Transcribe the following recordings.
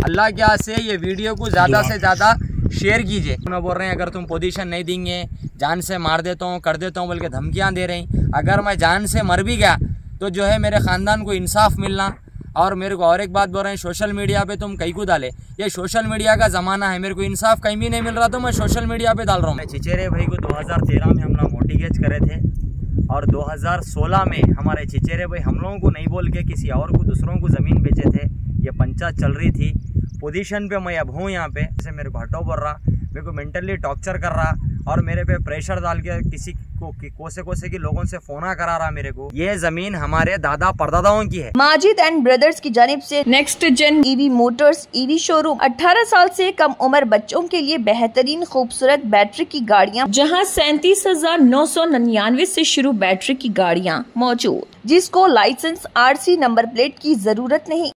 अल्लाह के हाथ से ये वीडियो को ज़्यादा से ज़्यादा शेयर कीजिए। उन्हें बोल रहे हैं अगर तुम पोजीशन नहीं देंगे जान से मार देता हूँ कर देता हूँ बोल के धमकियाँ दे रही। अगर मैं जान से मर भी गया तो जो है मेरे ख़ानदान को इंसाफ मिलना। और मेरे को और एक बात बोल रहे हैं, सोशल मीडिया पे तुम कहीं को डाले, ये सोशल मीडिया का ज़माना है, मेरे को इंसाफ कहीं भी नहीं मिल रहा तो मैं सोशल मीडिया पे डाल रहा हूँ। मैं चिचेरे भाई को 2013 में हम लोग मोटिगेज करे थे और 2016 में हमारे चिचेरे भाई हम लोगों को नहीं बोल के किसी और को दूसरों को ज़मीन बेचे थे। ये पंचायत चल रही थी, पोजीशन पे मैं अब हूँ यहाँ पे। जैसे मेरे को हटो बोल रहा, मेरे को मेंटली टॉर्चर कर रहा और मेरे पे प्रेशर डाल के किसी को कोसे के लोगों से फोना करा रहा मेरे को। ये जमीन हमारे दादा परदादाओं की है। माजिद एंड ब्रदर्स की जानिब से next gen EV motors EV showroom 18 साल से कम उम्र बच्चों के लिए बेहतरीन खूबसूरत बैटरी की गाड़ियाँ, जहाँ 37,999 से शुरू बैटरी की गाड़ियाँ मौजूद, जिसको लाइसेंस RC नंबर प्लेट की जरूरत नहीं।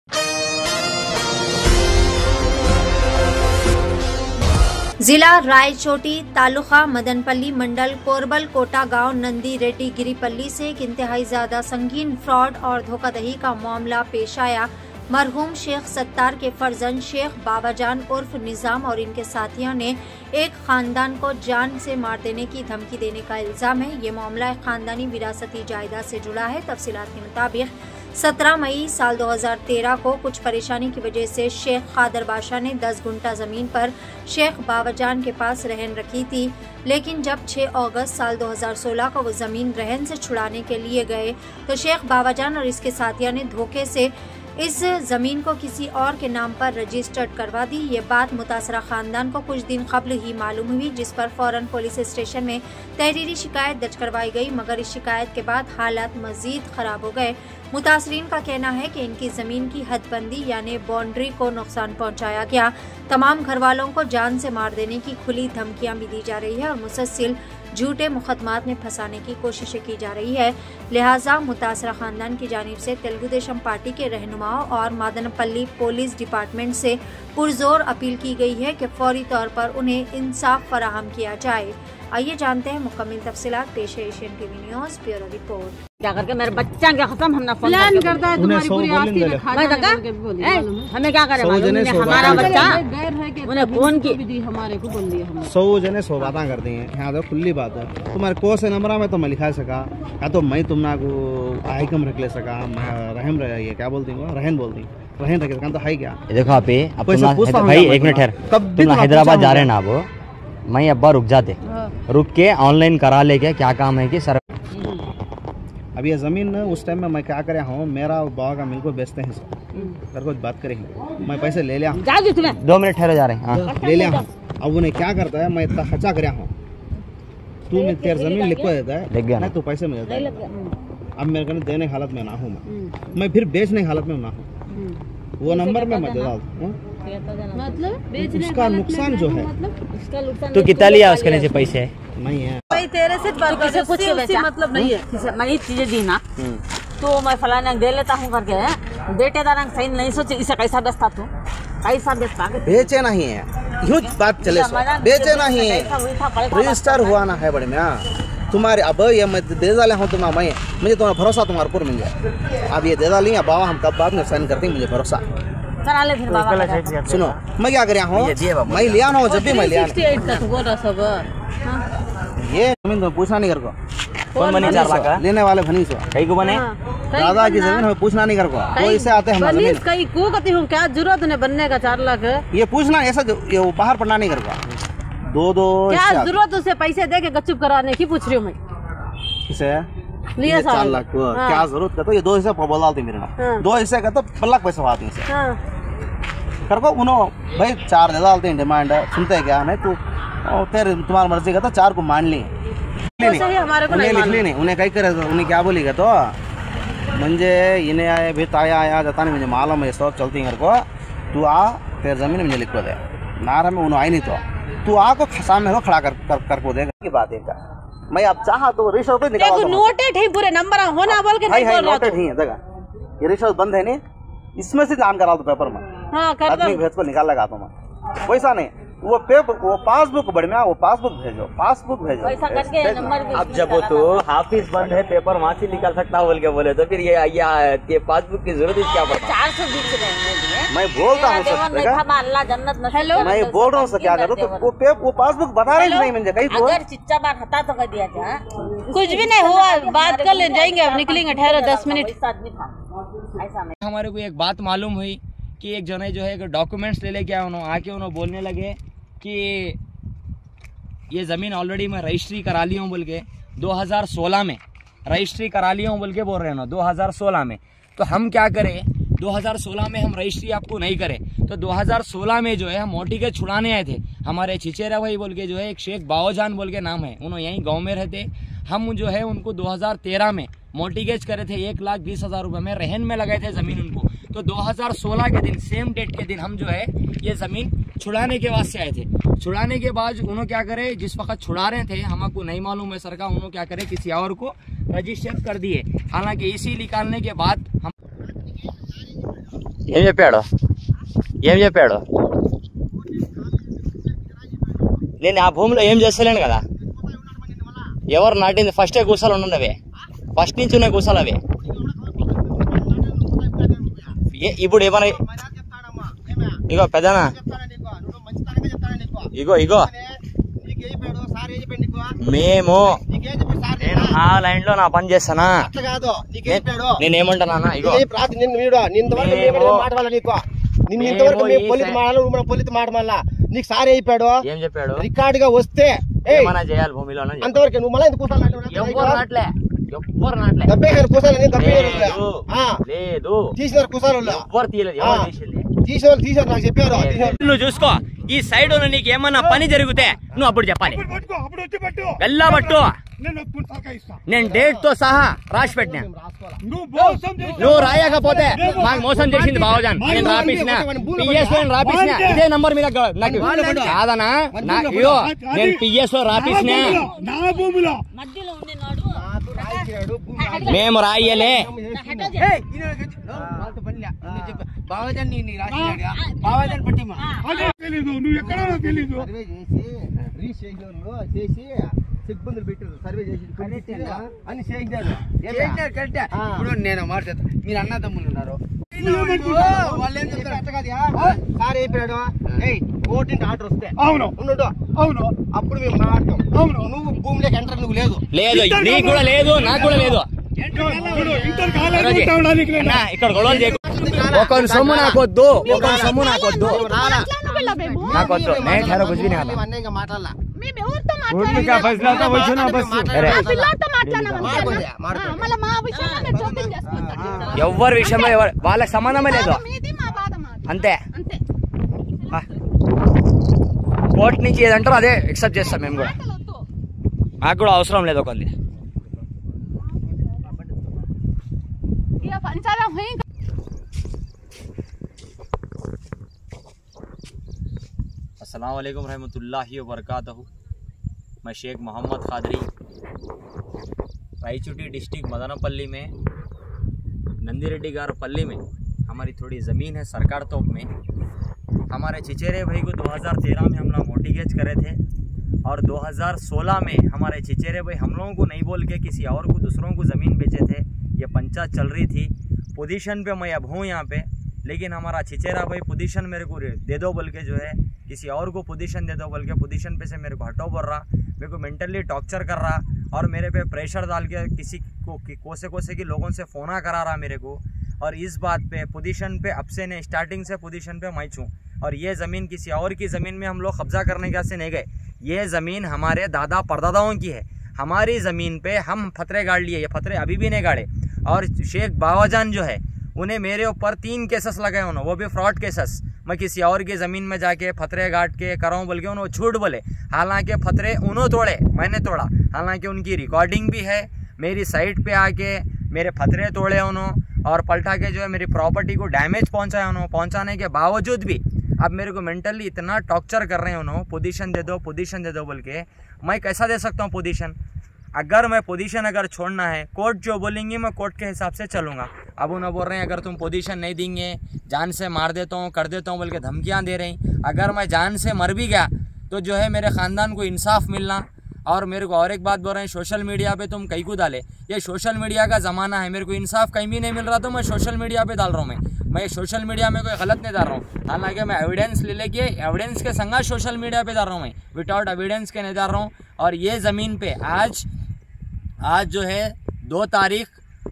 जिला रायचोटी, तालुका मदनपल्ली, मंडल कोरबल कोटा गांव नंदी रेड्डी गिरीपल्ली से एक इंतहाई ज्यादा संगीन फ्रॉड और धोखाधड़ी का मामला पेश आया। मरहूम शेख सत्तार के फर्जंद शेख बाबाजान उर्फ निजाम और इनके साथियों ने एक खानदान को जान से मार देने की धमकी देने का इल्जाम है। ये मामला एक खानदानी विरासती जायदाद से जुड़ा है। तफसीलात के मुताबिक 17 मई साल 2013 को कुछ परेशानी की वजह से शेख खादर बादशाह ने 10 गुंठा जमीन पर शेख बाबाजान के पास रहन रखी थी, लेकिन जब 6 अगस्त साल 2016 को वो जमीन रहन से छुड़ाने के लिए गए तो शेख बाबाजान और इसके साथियों ने धोखे से इस जमीन को किसी और के नाम पर रजिस्टर्ड करवा दी। ये बात मुतासरा खानदान को कुछ दिन कबल ही मालूम हुई, जिस पर फौरन पुलिस स्टेशन में तहरीरी शिकायत दर्ज करवाई गई, मगर इस शिकायत के बाद हालात मजीद खराब हो गए। मुतासरीन का कहना है कि इनकी जमीन की हदबंदी यानी बाउंड्री को नुकसान पहुंचाया गया। तमाम घर वालों को जान से मार देने की खुली धमकियां भी दी जा रही है और मुसलसल झूठे मुकदमात में फंसाने की कोशिशें की जा रही है। लिहाजा मुतासरा खानदान की जानिब से तेलुगु देशम पार्टी के रहनुमाओं और मदनपल्ली पुलिस डिपार्टमेंट से पुरजोर अपील की गई है कि फौरी तौर पर उन्हें इंसाफ फराहम किया जाए। आइए जानते हैं मुकम्मल तफसीलात। पेश है Asian TV news bureau report. क्या करके मेरे बच्चा के खत्म हमने प्लान करता है तुम्हारी पूरी आस्ती में खा हमें क्या करे हमारा बच्चा उन्हें फोन की हमारे को बोल दिया हमने 100 जने 100 बातें करती हैं। यहाँ तो खुली बात है, तुम्हारे को से नंबर में तो मैं लिखा सका या तो मैं तुमना को आइकम रख ले सका, रहम रहे ये क्या बोलती हूँ रहन बोलती रहन रखे सका तो है क्या। देखो आप भाई एक मिनट ठहर, तुम हैदराबाद जा रहे ना, वो मैं अब्बा रुक जाते, रुक के ऑनलाइन करा लेके क्या काम है कि सर अब ये जमीन उस टाइम में मैं क्या करे हूँ, मेरा बाबा का मिल को बेचते हैं सर कुछ बात करेंगे, मैं पैसे ले लिया 2 मिनट ठहरे जा रहे हैं ले लिया हूँ। अब उन्हें क्या करता है, मैं इतना खर्चा कर हूँ, तू तेरे जमीन लिखवा देता है लिख गया ना, तू पैसे मिलता है। अब मेरे को देने की हालत में ना हूँ, मैं फिर बेचने की हालत में ना हूँ, वो नंबर में मैं डाल मतलब उसका नुकसान जो है तो कितना लिया उसके नीचे पैसे नहीं है भाई तेरे से कुछ मतलब नहीं है। मैं चीजें दी ना तो मैं फलाने दे लेता हूँ करके बेटे का रंग सही नहीं सोचे इसे कैसा बेचता तू कैसा बेचता बेचे नहीं है यूँ बात चले बेचे नहीं है रजिस्टर हुआ ना है बड़े में तुम्हारे अब ये मैं दे डाले हूँ तुम्हारा मैं मुझे तुम्हारा भरोसा तुम्हारे ऊपर मिल गया। अब ये दे डाली बाबा हम कब बाद में साइन करते हैं, मुझे भरोसा करा ले फिर बाबा। सुनो मैं क्या कर हूँ, मैं लिया हूँ जब भी मैं लिया ये जमीन तो पूछना नहीं कर को कौन बनी 4 लाख का लेने वाले भनी सो कहीं को बने दादा की जमीन हमें पूछना नहीं कर को तो इसे आते हम जमीन कहीं को कहती हूँ क्या जरूरत उन्हें बनने का 4 लाख ये पूछना ऐसा ये बाहर पढ़ना नहीं कर को दो क्या जरूरत उसे पैसे दे के गच्चुप कराने की पूछ रही हूँ मैं किसे लिया 4 लाख को क्या जरूरत का तो ये 2 हिस्से बोल डालती मेरे ना 2 हिस्से का तो 5 लाख पैसे आते हैं कर को उन्होंने भाई 4 दे डालते हैं डिमांड सुनते हैं क्या नहीं तू तेरे तुम्हारी मर्जी का तो 4 को मान ली उन्हें लिख ली नहीं उन्हें कहीं करे उन्हें क्या बोलेगा तो म्हणजे इन्हें आए भी आया जाता नहीं मुझे मालूम है सब चलती घर को तू आ तेरे जमीन मुझे लिखवा दे नारा में उन्हें आई नहीं तो तू आ को सामने को खड़ा कर को देगा की बात है मैं अब चाहा तो रिश्वत तो निकाल नोटेड है पूरे नंबर होना बोल के नहीं बोल रहा नोटेड ही है देखा ये रिश्वत बंद है नहीं इसमें से जान करा दो पेपर में हां कर आदमी भेज को निकाल लगा तो मैं पैसा नहीं वो पेपर वो पासबुक बढ़िया वो पासबुक भेजो पैसा करके नंबर भी अब जब वो तो ऑफिस बंद है पेपर वहाँ से निकाल सकता बोल के बोले तो फिर ये पासबुक की जरूरत क्या पड़ता 420 रहने दिए मैं बोलता हूँ अल्लाह जन्नत नसीब करे। मैं बोल रहा हूँ सर, क्या करूँ? तो वो पासबुक बता रहे नहीं मुझे कहीं को। अगर चिच्चा बार हटा तो कर दिया था। कुछ भी नहीं हुआ, बात कर ले जाएंगे, अब निकलेंगे, ठहरो 10 मिनट। ऐसा नहीं। हमारे को एक बात मालूम हुई कि एक जने जो है डॉक्यूमेंट्स ले लेके आए, उन्होंने आके उन्होंने बोलने लगे कि ये ज़मीन ऑलरेडी मैं रजिस्ट्री करा ली हूँ बोल के 2016 में रजिस्ट्री करा लिया हूँ बोल के बोल रहे हैं ना 2016 में। तो हम क्या करें, 2016 में हम रजिस्ट्री आपको नहीं करें तो 2016 में जो है हम मोटिगेज छुड़ाने आए थे। हमारे चिचेरा भाई बोल के जो है एक शेख बाओजान बोल के नाम है, उन्होंने यहीं गांव में रहते। हम जो है उनको 2013 में मोटिगेज करे थे 1,20,000 रुपये में रहन में लगाए थे ज़मीन उनको। तो 2016 के दिन सेम डेट के दिन हम जो है ये ज़मीन छुड़ाने के वास्ते आए थे। छुड़ाने के बाद उन्होंने क्या करे, जिस वक्त छुड़ा रहे थे हमको नहीं मालूम है सरकार, उन्होंने क्या करे किसी और को रजिस्टर कर दिए। हालांकि इसी निकालने के बाद हम ఏం చెప్పాడు నేను ఆ భూమిలో ఏం చేస్తలేను కదా, ఎవరు నాటింది ఫస్టే కూసాలు ఉన్నవి, ఫస్ట్ నుంచి ఉన్నాయి కూసాలు అవి. ఇప్పుడు ఏమన్నా ఇగో పెద్దనా, ఇగో మేము నేను ఆ లైన్ లో నా పని చేస్తానా, నేనేమంటానా ఇగో నీకు సారీ అయిపోయాడు. ఏం చెప్పాడు, రికార్డ్ గా వస్తే ఏమన్నా చేయాలి భూమిలో అంతవరకు నువ్వు మళ్ళీ ఎందుకు ఎవరు నాట్లే లేదు తీసినారు కుసాలు ఎవరు తీయలేదు, ఎవరు తీసింది తీసారు నాకు చెప్పారు. నువ్వు చూసుకో ఈ సైడ్ నీకు ఏమన్నా పని జరిగితే నువ్వు అప్పుడు చెప్పాలి. వెళ్ళబట్టు నేను డేట్ తో సహా రాసి పెట్టినా, నువ్వు రాయకపోతే మాకు మోసం చేసింది బావజాన్. నేను రాపించిన పిఎస్ఓ రాపించిన ఇదే నంబర్ మీద నాకు కాదనా, అయ్యో నేను పిఎస్ఓ రాపించిన మేము రాయలే. ఇబ్బందులు పెట్టారు, సర్వే చేసి అని చేయించారు. ఇప్పుడు నేను మాట్లాడతా, మీరు అన్నదమ్ములు ఉన్నారు, వాళ్ళు ఏం చెప్తారు అట్ట కాదు సార్ అయిపోయాడు. కోర్టు ఆర్డర్ వస్తే అవును అవును అప్పుడు మేము మాట్లాడతాం. అవును నువ్వు భూమిలోకి ఎంటర్ నువ్వు లేదు నీకు కూడా లేదు, నాకు కూడా లేదు. ఇక్కడ గొడవలు చేయకు, ఒకరి సొమ్ము నాకొద్దు, ఒకరి సొమ్ము నాకొద్దు, నాకొద్దు. నేను ठहरो कुछ भी नहीं आता అన్నంగా మాట్లాడాలా ఎవరి విషయంలో వాళ్ళకి సంబంధమే లేదు అంతే. కోర్టు నుంచి ఏదంటారో అదే ఎక్సెప్ట్ చేస్తాం మేము కూడా, మాకు కూడా అవసరం లేదు ఒకరిది. अस्सलाम वालेकुम रहमतुल्लाहि व बरकातहू। मैं शेख मोहम्मद खादरी रायचूटी डिस्ट्रिक्ट मदनपल्ली में नंदी गार पल्ली में हमारी थोड़ी ज़मीन है सरकार तोप में। हमारे चिचेरे भाई को 2013 में हम लोग मोटिगेज करे थे और 2016 में हमारे चिचेरे भाई हम लोगों को नहीं बोल के किसी और को दूसरों को ज़मीन बेचे थे। ये पंचायत चल रही थी, पोजीशन पे मैं अब हूँ यहाँ पे, लेकिन हमारा चिचेरा भाई पोजीशन मेरे को दे दो बोल के जो है किसी और को पोजीशन दे दो बोल के पोजीशन पे से मेरे को हटाओ बोल रहा, मेरे को मेंटली टॉर्चर कर रहा और मेरे पे प्रेशर डाल के किसी को कोसे की लोगों से फ़ोना करा रहा मेरे को। और इस बात पे पोजीशन पे अब से नहीं, स्टार्टिंग से पोजीशन पे मैं छूँ और ये ज़मीन किसी और की ज़मीन में हम लोग कब्जा करने के से नहीं गए। ये ज़मीन हमारे दादा परदादाओं की है, हमारी ज़मीन पे हम फतरे गाड़ लिए, ये फतरे अभी भी नहीं गाड़े। और शेख बावाजान जो है उन्हें मेरे ऊपर 3 केसेस लगाए उन्होंने, वो भी फ्रॉड केसेस। मैं किसी और की ज़मीन में जाके फतरे गाड़ के कराऊँ बोल के उन्होंने झूठ बोले, हालांकि फतरे उन्होंने तोड़े मैंने तोड़ा, हालांकि उनकी रिकॉर्डिंग भी है। मेरी साइट पे आके मेरे फतरे तोड़े उन्होंने और पलटा के जो है मेरी प्रॉपर्टी को डैमेज पहुंचाया उन्होंने। पहुंचाने के बावजूद भी अब मेरे को मेंटली इतना टॉर्चर कर रहे हैं उन्होंने, पोजीशन दे दो बोल के। मैं कैसा दे सकता हूँ पोजीशन? अगर मैं पोजीशन अगर छोड़ना है, कोर्ट जो बोलेंगे मैं कोर्ट के हिसाब से चलूँगा। अब उन्हें बोल रहे हैं अगर तुम पोजीशन नहीं देंगे जान से मार देता हूँ कर देता हूँ बोल के धमकियाँ दे रही। अगर मैं जान से मर भी गया तो जो है मेरे ख़ानदान को इंसाफ मिलना और मेरे को और एक बात बोल रहे हैं, सोशल मीडिया पे तुम कहीं को डाले। ये सोशल मीडिया का ज़माना है, मेरे को इंसाफ कहीं भी नहीं मिल रहा तो मैं सोशल मीडिया पे डाल रहा हूँ। मैं सोशल मीडिया में कोई गलत नहीं डाल रहा हूँ, हालांकि मैं एविडेंस ले लेके एविडेंस के संगा सोशल मीडिया पे डाल रहा हूँ, मैं विदाउट एविडेंस के नहीं डाल रहा हूँ। और ये ज़मीन पे आज जो है 2 तारीख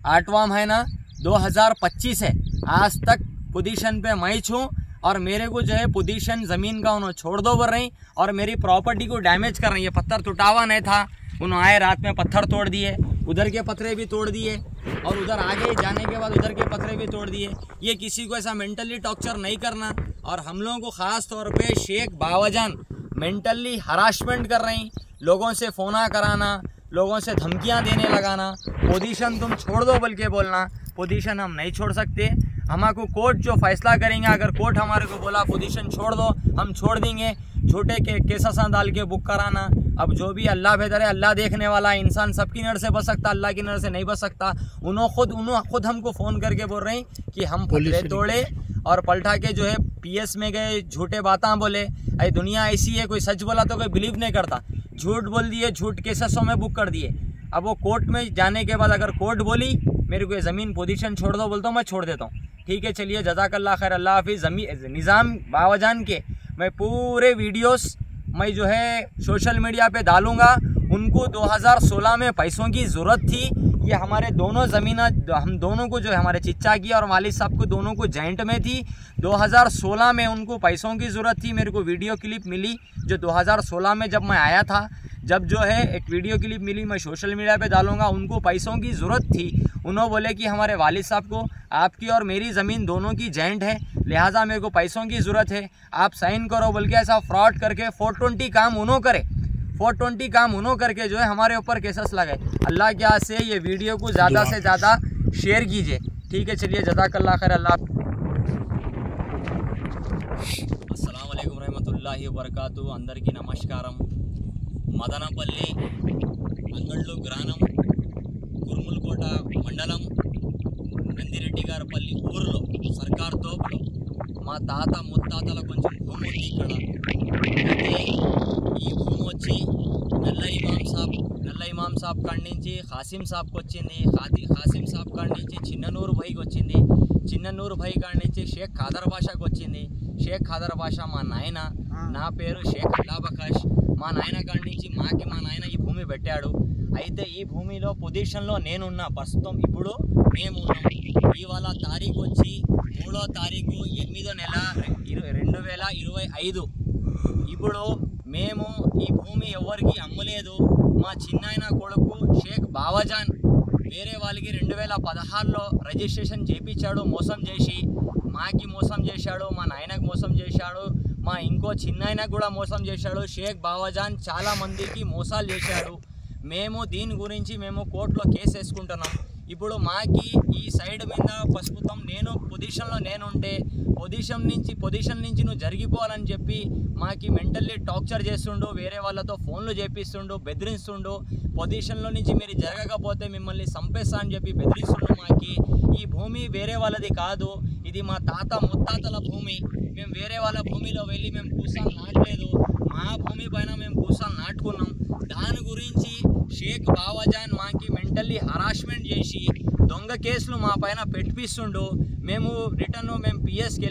8वां महीना 2025 है, आज तक पोजीशन पे मैं छूँ और मेरे को जो है पोजीशन ज़मीन का उन्होंने छोड़ दो बोल रही और मेरी प्रॉपर्टी को डैमेज कर रही है। पत्थर टूटावा नहीं था, उन्होंने आए रात में पत्थर तोड़ दिए, उधर के पत्थरे भी तोड़ दिए और उधर आगे जाने के बाद उधर के पत्थरे भी तोड़ दिए। ये किसी को ऐसा मेंटली टॉर्चर नहीं करना। और हम लोगों को ख़ास तौर पे शेख बावाजान मेंटली हरासमेंट कर रही, लोगों से फ़ोना कराना, लोगों से धमकियां देने लगाना, पोजीशन तुम छोड़ दो बोल के बोलना। पोजीशन हम नहीं छोड़ सकते, हमको कोर्ट जो फैसला करेंगे, अगर कोर्ट हमारे को बोला पोजीशन छोड़ दो हम छोड़ देंगे। छोटे के केसेस डाल के बुक कराना, अब जो भी अल्लाह बेहतर है, अल्लाह देखने वाला है, इंसान सबकी नज़र से बच सकता, अल्लाह की नज़र से नहीं बच सकता। उन्होंने खुद हमको फ़ोन करके बोल रहे हैं कि हम पत्थरे तोड़े और पलटा के जो है PS में गए, झूठे बातें बोले। अरे दुनिया ऐसी है, कोई सच बोला तो कोई बिलीव नहीं करता, झूठ बोल दिए, झूठ केसेसों में बुक कर दिए। अब वो कोर्ट में जाने के बाद अगर कोर्ट बोली मेरे को ये ज़मीन पोजीशन छोड़ दो बोलता हूँ, मैं छोड़ देता हूँ। ठीक है, चलिए, जज़ाकल्लाह खैर, अल्लाह हाफिज़। निज़ाम बावाजान के मैं पूरे वीडियोस मैं जो है सोशल मीडिया पे डालूँगा। उनको 2016 में पैसों की ज़रूरत थी, ये हमारे दोनों ज़मीन हम दोनों को जो है हमारे चिच्चा की और वालिद साहब को दोनों को जॉइंट में थी। 2016 में उनको पैसों की ज़रूरत थी। मेरे को वीडियो क्लिप मिली जो 2016 में जब मैं आया था, जब जो है एक वीडियो क्लिप मिली, मैं सोशल मीडिया पे डालूंगा। उनको पैसों की ज़रूरत थी, उन्होंने बोले कि हमारे वालिद साहब को आपकी और मेरी ज़मीन दोनों की जॉइंट है, लिहाजा मेरे को पैसों की ज़रूरत है, आप साइन करो बोल के ऐसा फ्रॉड करके 420 काम उन्होंने करे, 420 काम उन्होंने करके जो है हमारे ऊपर केसेस लगाए। अल्लाह के हाथ से ये वीडियो को ज़्यादा से ज़्यादा शेयर कीजिए। ठीक है, चलिए, जज़ाकल्लाह खैर, अल्लाह। अस्सलाम वालेकुम रहमतुल्लाहि व बरकातुहू। अंदरिकी नमस्कारम। మదనపల్లి అంగళ్ళు గ్రామం కుర్ముల్కోట మండలం నందిరెడ్డి గారిపల్లి ఊరిలో సర్కార్ తోపులో మా తాత ముత్తాతల కొంచెం భూమి ఉంది ఇక్కడ. అయితే ఈ భూమి వచ్చి నల్ల ఇమాం సాబ్ కాడి నుంచి ఖాసిం సాబ్కి వచ్చింది, ఖాసిం సాబ్ కాడి నుంచి చిన్ననూరు భైకి వచ్చింది, చిన్ననూరు భై కాడి నుంచి షేక్ ఖాదర్ బాషాకి వచ్చింది. షేక్ ఖాదర్ బాషా మా నాయన, నా పేరు షేక్ అల్లాబకాష్. మా నాయన కాడి నుంచి మా నాయన ఈ భూమి పెట్టాడు. అయితే ఈ భూమిలో పొజిషన్లో నేనున్నా ప్రస్తుతం. ఇప్పుడు మేము ఉన్నాం. ఇవాళ తారీఖు వచ్చి 3వ తారీఖు 8వ నెల 2025. ఇప్పుడు మేము ఈ భూమి ఎవరికి అమ్మలేదు. మా చిన్నాయన కొడుకు షేక్ బావాజాన్ వేరే వాళ్ళకి 2016లో రిజిస్ట్రేషన్ చేయించాడు, మోసం చేసి. మాకి మోసం చేశాడు, మా నాయనకు మోసం చేశాడు, మా ఇంకో చిన్నాయనకు కూడా మోసం చేశాడు. షేక్ బావాజాన్ చాలా మందికి మోసాలు చేశాడు. మేము దీని గురించి మేము కోర్టులో కేసు వేసుకుంటున్నాం. ఇప్పుడు మాకి ఈ సైడ్ మీద ప్రస్తుతం నేను పొజిషన్లో నేనుంటే పొజిషన్ నుంచి నువ్వు జరిగిపోవాలని చెప్పి మాకి మెంటల్లీ టార్చర్ చేస్తుండు, వేరే వాళ్ళతో ఫోన్లు చేపిస్తుండు, బెదిరిస్తుండు. పొజిషన్లో నుంచి మీరు జరగకపోతే మిమ్మల్ని చంపేస్తా అని చెప్పి బెదిరిస్తుండు. మాకి ఈ భూమి వేరే వాళ్ళది కాదు, ఇది మా తాత ముత్తాతల భూమి. మేము వేరే వాళ్ళ భూమిలో వెళ్ళి మేము కూసాలు నాటలేదు, మా భూమి పైన మేము కూసాలు నాటుకున్నాం. దాని గురించి షేక్ బావాజాన్ మాకి మెంటల్లీ హరాస్మెంట్ చేసి దొంగ కేసులు మా పైన పెట్టిస్తుండు. మేము రిటర్న్ పిఎస్కి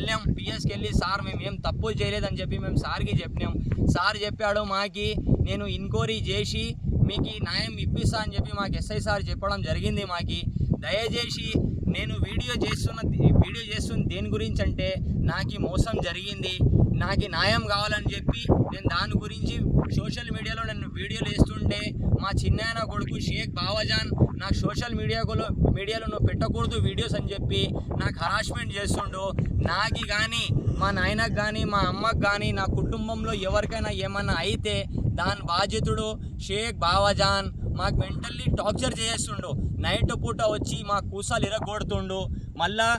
వెళ్ళి సార్ మేము ఏం తప్పు చేయలేదని చెప్పి మేము సార్కి చెప్పినాం. సార్ చెప్పాడు మాకి నేను ఎంక్వైరీ చేసి మీకు న్యాయం ఇప్పిస్తా అని చెప్పి మాకు ఎస్ఐ సార్ చెప్పడం జరిగింది. మాకి దయచేసి నేను వీడియో చేస్తున్న దేని గురించి అంటే నాకు మోసం జరిగింది, నాకు న్యాయం కావాలని చెప్పి నేను దాని గురించి సోషల్ మీడియాలో నన్ను వీడియోలు వేస్తుంటే మా చిన్నాయన కొడుకు షేక్ బావాజాన్ నాకు సోషల్ మీడియాలో నువ్వు పెట్టకూడదు వీడియోస్ అని చెప్పి నాకు హరాస్మెంట్ చేస్తుండు. నాకు కానీ మా నాయనకు కానీ మా అమ్మకు కానీ నా కుటుంబంలో ఎవరికైనా ఏమన్నా అయితే దాని బాధ్యతుడు షేక్ బావాజాన్. మాకు మెంటల్లీ టార్చర్ చేస్తుండు. నైట్ పూట వచ్చి మా కూసాలు ఇరగొడుతుండు. మళ్ళా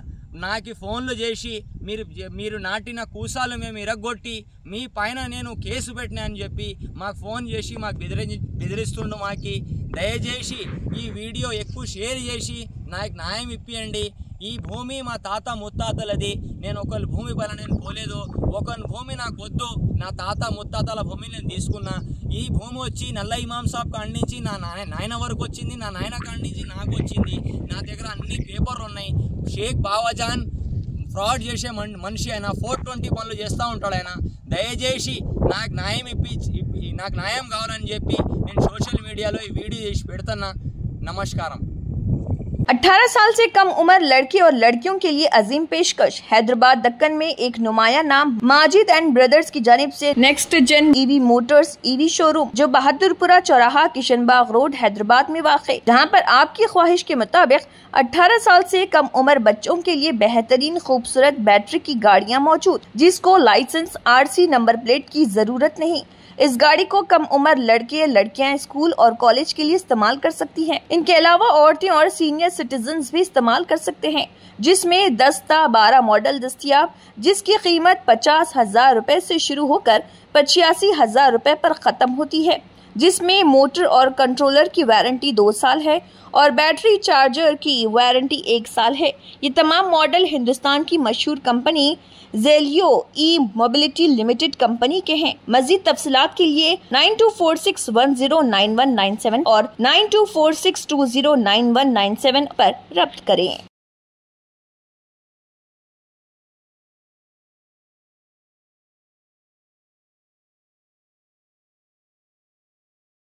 నాకు ఫోన్లు చేసి మీరు నాటిన కూసాలు మేము ఇరగొట్టి మీ పైన నేను కేసు పెట్టినా అని చెప్పి మాకు ఫోన్ చేసి మాకు బెదిరిస్తుండు. మాకి దయచేసి ఈ వీడియో ఎక్కువ షేర్ చేసి నాకు న్యాయం ఇప్పియండి. ఈ భూమి మా తాత ముత్తాతలది. నేను ఒకరి భూమి పైన నేను పోలేదు, ఒకరి భూమి నాకొద్దు, నా తాత ముత్తాతల భూమిని నేను తీసుకున్నా. ఈ భూమి వచ్చి నల్ల ఇమాం సాబ్ కాడి నుంచి నా నాయన వరకు వచ్చింది, నా నాయన కాడి నుంచి నాకు వచ్చింది. నా దగ్గర అన్ని పేపర్లు ఉన్నాయి. షేక్ బావాజాన్ ఫ్రాడ్ చేసే మనిషి ఆయన, 420 పనులు చేస్తూ ఉంటాడు ఆయన. దయచేసి నాకు న్యాయం కావాలని చెప్పి నేను సోషల్ మీడియాలో ఈ వీడియో చేసి పెడుతున్నా. నమస్కారం. 18 साल से कम उम्र लड़के और लड़कियों के लिए अजीम पेशकश। हैदराबाद दक्कन में एक नुमाया नाम माजिद एंड ब्रदर्स की जानिब से next gen EV motors EV showroom जो बहादुरपुरा चौराहा किशनबाग रोड हैदराबाद में वाक़, जहां पर आपकी ख्वाहिश के मुताबिक 18 साल से कम उम्र बच्चों के लिए बेहतरीन खूबसूरत बैटरी की गाड़ियां मौजूद, जिसको लाइसेंस RC नंबर प्लेट की जरूरत नहीं। इस गाड़ी को कम उम्र लड़के लड़कियां स्कूल और कॉलेज के लिए इस्तेमाल कर सकती हैं। इनके अलावा औरतें और सीनियर सिटीजन भी इस्तेमाल कर सकते हैं, जिसमें 10-12 मॉडल दस्तियाब, जिसकी कीमत 50,000 रुपए से शुरू होकर 85,000 रुपए पर खत्म होती है, जिसमें मोटर और कंट्रोलर की वारंटी 2 साल है और बैटरी चार्जर की वारंटी 1 साल है। ये तमाम मॉडल हिंदुस्तान की मशहूर कंपनी जेलियो ई मोबिलिटी लिमिटेड कंपनी के हैं। मजीद तफसीलात के लिए 9246109197 और 9246209197 पर रब्त करें।